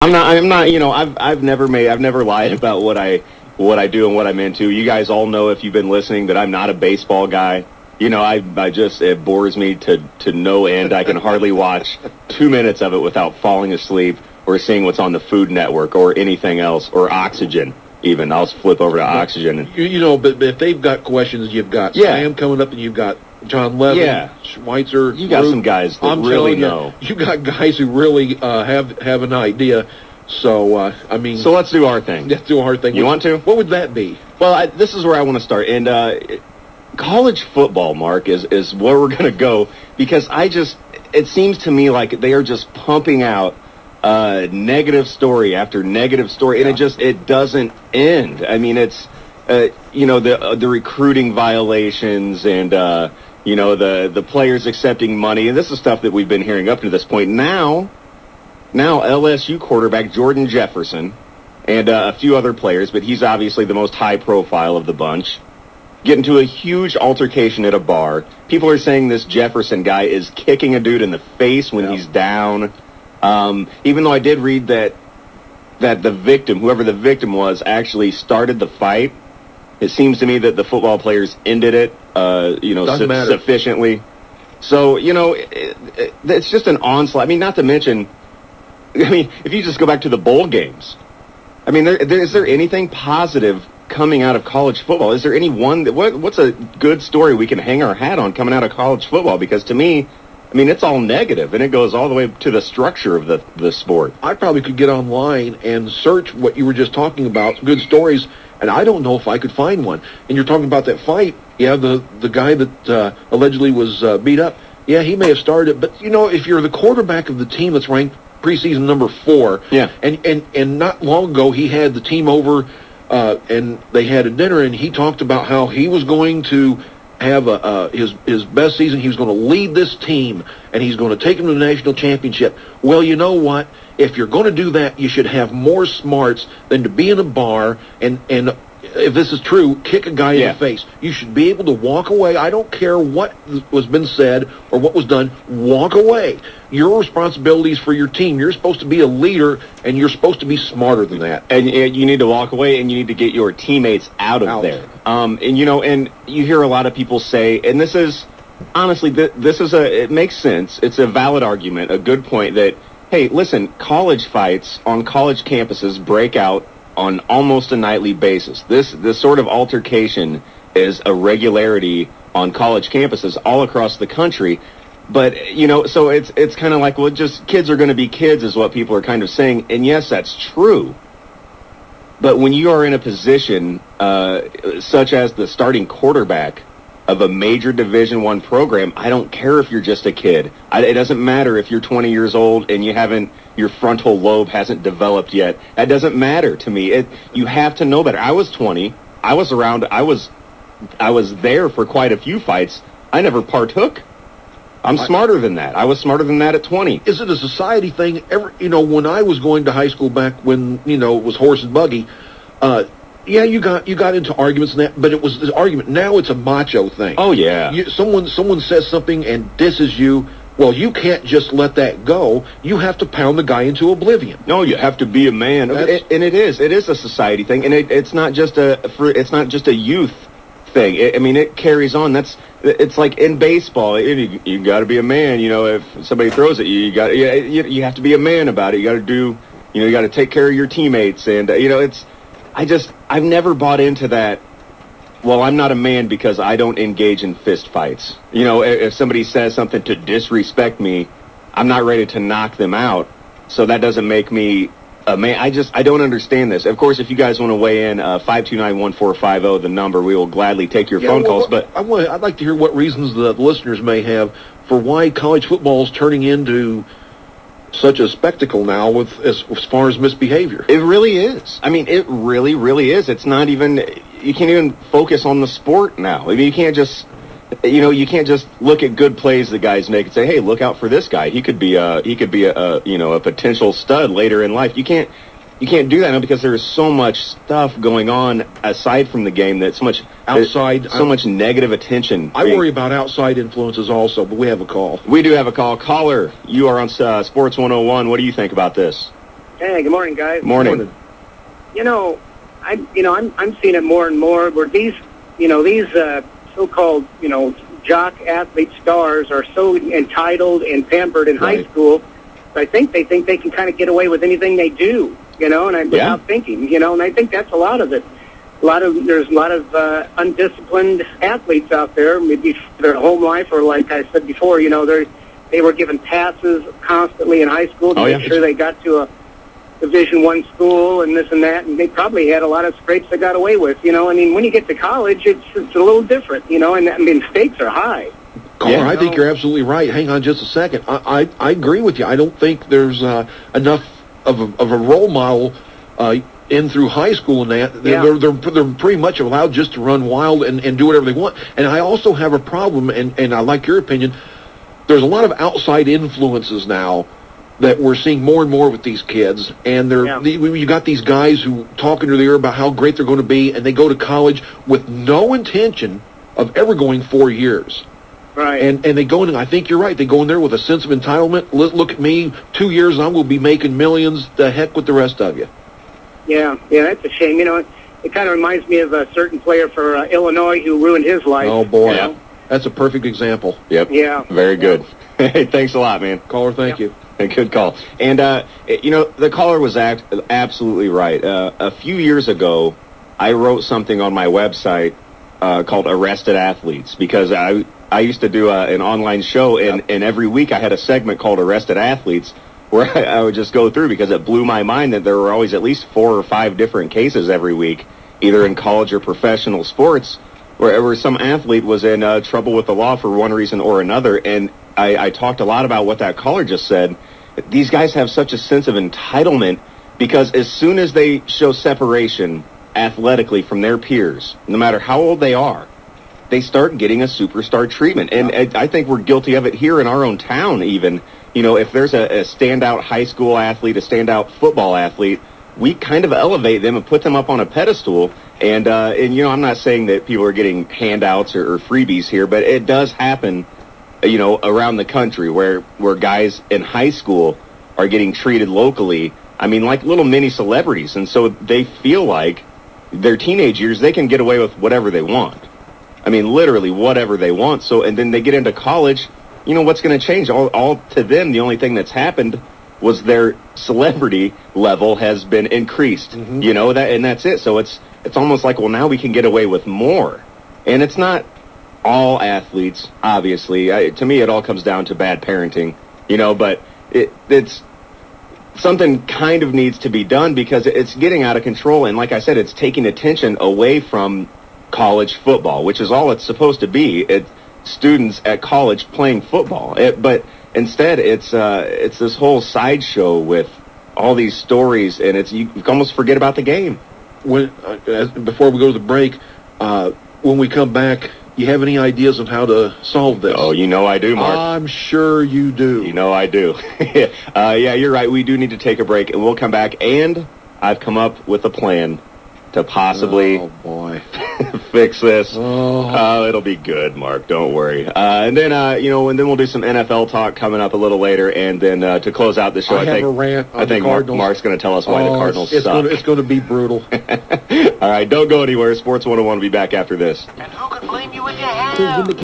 I'm not. I've never lied about what I do and what I'm into. You guys all know, if you've been listening, that I'm not a baseball guy. I just, it bores me to no end. I can hardly watch 2 minutes of it without falling asleep or seeing what's on the Food Network or anything else, or Oxygen even. I'll flip over to Oxygen. But if they've got questions, you've got Sam coming up, and you've got John Levin, Schweitzer. You got some guys that really know. You got guys who really have an idea. So, So let's do our thing. Let's do our thing. You want to? What would that be? Well, this is where I want to start. And college football, Mark, is where we're going to go, because it seems to me like they are just pumping out negative story after negative story, and it doesn't end. I mean, it's the recruiting violations, and the players accepting money, and this is stuff that we've been hearing up to this point. Now LSU quarterback Jordan Jefferson and a few other players, but he's obviously the most high profile of the bunch, get into a huge altercation at a bar. People are saying this Jefferson guy is kicking a dude in the face when he's down. Even though I did read that the victim, whoever the victim was, actually started the fight, it seems to me that the football players ended it, sufficiently. So, it's just an onslaught. I mean, not to mention, if you just go back to the bowl games, is there anything positive coming out of college football? Is there any one what's a good story we can hang our hat on coming out of college football? Because to me, it's all negative, and it goes all the way to the structure of the sport. I probably could get online and search what you were just talking about, good stories, and I don't know if I could find one. And you're talking about that fight. Yeah, the guy that allegedly was beat up, yeah, he may have started it. But, if you're the quarterback of the team that's ranked preseason number 4, and not long ago he had the team over, and they had a dinner, and he talked about how he was going to have his best season. He was going to lead this team, and he's going to take them to the national championship. Well, you know what? If you're going to do that, you should have more smarts than to be in a bar and if this is true, kick a guy in the face. You should be able to walk away. I don't care what was been said or what was done. Walk away. Your responsibility is for your team. You're supposed to be a leader, and you're supposed to be smarter than that. And you need to walk away, and you need to get your teammates out of there. And you hear a lot of people say, and this is, honestly, it makes sense. It's a valid argument, a good point that, hey, listen, college fights on college campuses break out on almost a nightly basis. This sort of altercation is a regularity on college campuses all across the country. But, so it's kind of like, well, just kids are going to be kids is what people are kind of saying. And yes, that's true. But when you are in a position such as the starting quarterback of a major Division I program, I don't care if you're just a kid. It doesn't matter if you're 20 years old and your frontal lobe hasn't developed yet. That doesn't matter to me. You have to know better. I was 20. I was around. I was there for quite a few fights. I never partook. I'm smarter than that. I was smarter than that at 20. Is it a society thing? When I was going to high school back when, it was horse and buggy, you got into arguments and that, but it was this argument. Now it's a macho thing. Oh, yeah. Someone says something and disses you. Well, you can't just let that go. You have to pound the guy into oblivion. No, you have to be a man. And it is a society thing, and it's not just a youth thing. It carries on. It's like in baseball. You got to be a man. If somebody throws at you, you have to be a man about it. You got to do. You got to take care of your teammates, and I've never bought into that. Well, I'm not a man because I don't engage in fist fights. If somebody says something to disrespect me, I'm not ready to knock them out. So that doesn't make me a man. I don't understand this. Of course, if you guys want to weigh in, 529-1450, the number, we will gladly take your phone calls. But I'd like to hear what reasons the listeners may have for why college football is turning into such a spectacle now as far as misbehavior. It really is. It really, really is. It's not even, you can't even focus on the sport now. You can't just, you can't just look at good plays the guys make and say, hey, look out for this guy. He could be a potential stud later in life. You can't do that now because there is so much stuff going on aside from the game that's so much negative attention. I worry about outside influences also, but we have a call. We do have a call. Caller, you are on Sports 101. What do you think about this? Hey, good morning, guys. Morning. I'm seeing it more and more where these so-called, jock athlete stars are so entitled and pampered in high school. I think they can kind of get away with anything they do, without thinking, and I think that's a lot of it. There's a lot of undisciplined athletes out there, maybe their home life, or like I said before, they were given passes constantly in high school to make sure they got to a Division I school and this and that, and they probably had a lot of scrapes they got away with. When you get to college, it's a little different, and stakes are high. Caller, I think you're absolutely right. Hang on just a second. I agree with you. I don't think there's enough of a role model in through high school and that. They're pretty much allowed just to run wild and do whatever they want. And I also have a problem, and I like your opinion. There's a lot of outside influences now that we're seeing more and more with these kids, and you got these guys who talk into the ear about how great they're going to be, and they go to college with no intention of ever going 4 years. Right. And they go in, and I think you're right, they go in there with a sense of entitlement. Look at me, 2 years and I will be making millions, the heck with the rest of you. Yeah, that's a shame. It kind of reminds me of a certain player for Illinois who ruined his life. Oh, boy. That's a perfect example. Yep. Yeah. Very good. Hey, thanks a lot, man. Caller, thank you. Good call. And, the caller was absolutely right. A few years ago, I wrote something on my website called Arrested Athletes, because I used to do an online show, and every week I had a segment called Arrested Athletes where I would just go through, because it blew my mind that there were always at least 4 or 5 different cases every week, either in college or professional sports, where some athlete was in trouble with the law for one reason or another. And I talked a lot about what that caller just said. These guys have such a sense of entitlement, because as soon as they show separation athletically from their peers, no matter how old they are, they start getting a superstar treatment. And I think we're guilty of it here in our own town even. If there's a standout high school athlete, a standout football athlete, we kind of elevate them and put them up on a pedestal. And I'm not saying that people are getting handouts or freebies here, but it does happen, around the country where guys in high school are getting treated locally, like little mini celebrities. And so they feel like their teenage years, they can get away with whatever they want. Literally whatever they want. So, and then they get into college, what's going to change? All to them, the only thing that's happened was their celebrity level has been increased, and that's it. So it's almost like, well, now we can get away with more. And it's not all athletes, obviously. To me, it all comes down to bad parenting, but it's something kind of needs to be done, because it's getting out of control. And like I said, it's taking attention away from college football, which is all it's supposed to be. It's students at college playing football. But instead, it's this whole sideshow with all these stories, and you almost forget about the game. Before we go to the break, when we come back, you have any ideas on how to solve this? Oh, I do, Mark. I'm sure you do. I do. Yeah, you're right. We do need to take a break, and we'll come back, and I've come up with a plan to possibly fix this. It'll be good, Mark. Don't worry. And then, and then we'll do some NFL talk coming up a little later, and then to close out the show, I think Mark's going to tell us why the Cardinals suck. It's going to be brutal. All right, don't go anywhere. Sports 101 will be back after this. And who could blame you when you have?